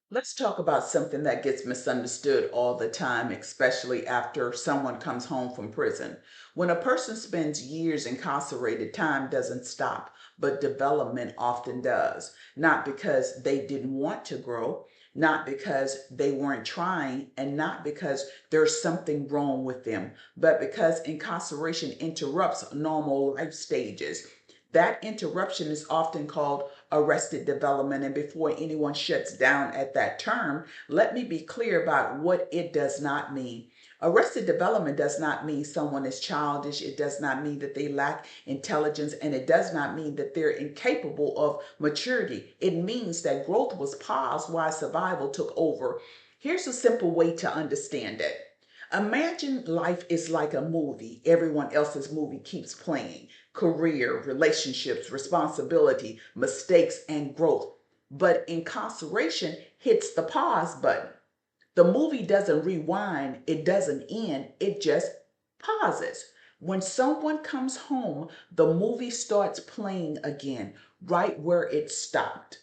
Let's talk about something that gets misunderstood all the time, especially after someone comes home from prison. When a person spends years incarcerated, time doesn't stop, but development often does. Not because they didn't want to grow, not because they weren't trying, and not because there's something wrong with them, but because incarceration interrupts normal life stages. That interruption is often called arrested development. And before anyone shuts down at that term, let me be clear about what it does not mean. Arrested development does not mean someone is childish. It does not mean that they lack intelligence. And it does not mean that they're incapable of maturity. It means that growth was paused while survival took over. Here's a simple way to understand it. Imagine life is like a movie. Everyone else's movie keeps playing: career, relationships, responsibility, mistakes, and growth. But incarceration hits the pause button. The movie doesn't rewind, it doesn't end, it just pauses. When someone comes home, the movie starts playing again, right where it stopped.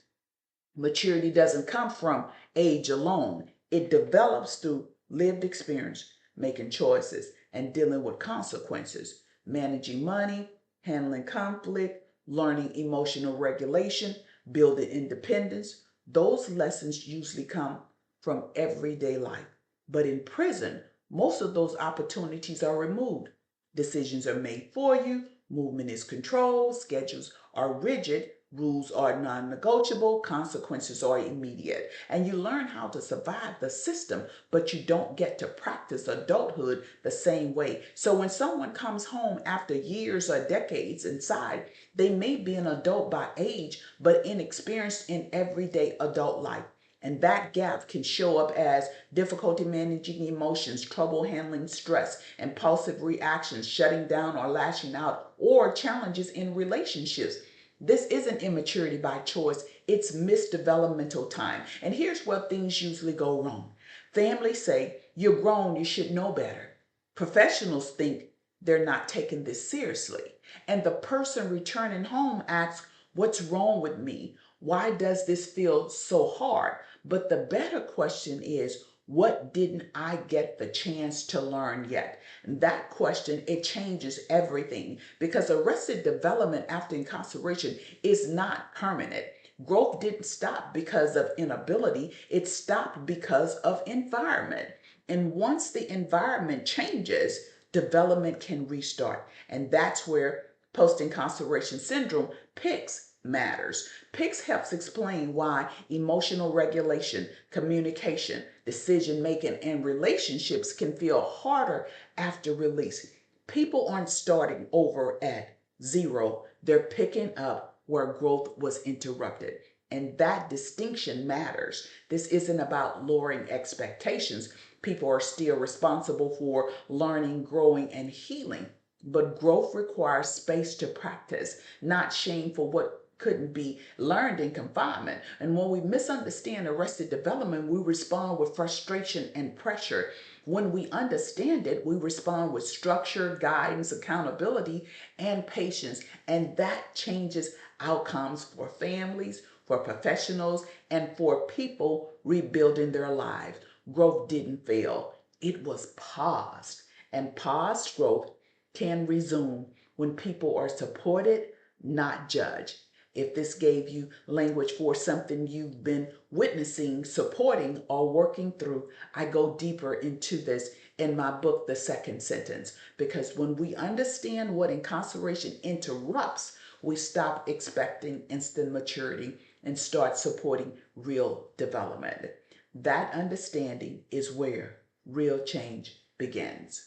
Maturity doesn't come from age alone, it develops through lived experience, making choices, and dealing with consequences, managing money, handling conflict, learning emotional regulation, building independence. Those lessons usually come from everyday life. But in prison, most of those opportunities are removed. Decisions are made for you, movement is controlled, schedules are rigid, rules are non negotiable, consequences are immediate. And you learn how to survive the system, but you don't get to practice adulthood the same way. So when someone comes home after years or decades inside, they may be an adult by age, but inexperienced in everyday adult life. And that gap can show up as difficulty managing emotions, trouble handling stress, impulsive reactions, shutting down or lashing out, or challenges in relationships. This isn't immaturity by choice, it's missed developmental time. And here's where things usually go wrong. Families say, "You're grown, you should know better." Professionals think they're not taking this seriously. And the person returning home asks, "What's wrong with me? Why does this feel so hard?" But the better question is, what didn't I get the chance to learn yet? And that question, it changes everything, because arrested development after incarceration is not permanent. Growth didn't stop because of inability, it stopped because of environment. And once the environment changes, development can restart. And that's where post incarceration syndrome, PICS, matters. PICS helps explain why emotional regulation, communication, decision making, and relationships can feel harder after release. People aren't starting over at zero, they're picking up where growth was interrupted. And that distinction matters. This isn't about lowering expectations. People are still responsible for learning, growing, and healing. But growth requires space to practice, not shame for what couldn't be learned in confinement. And when we misunderstand arrested development, we respond with frustration and pressure. When we understand it, we respond with structure, guidance, accountability, and patience. And that changes outcomes for families, for professionals, and for people rebuilding their lives. Growth didn't fail, it was paused. And paused growth can resume when people are supported, not judged. If this gave you language for something you've been witnessing, supporting, or working through, I go deeper into this in my book, The Second Sentence. Because when we understand what incarceration interrupts, we stop expecting instant maturity and start supporting real development. That understanding is where real change begins.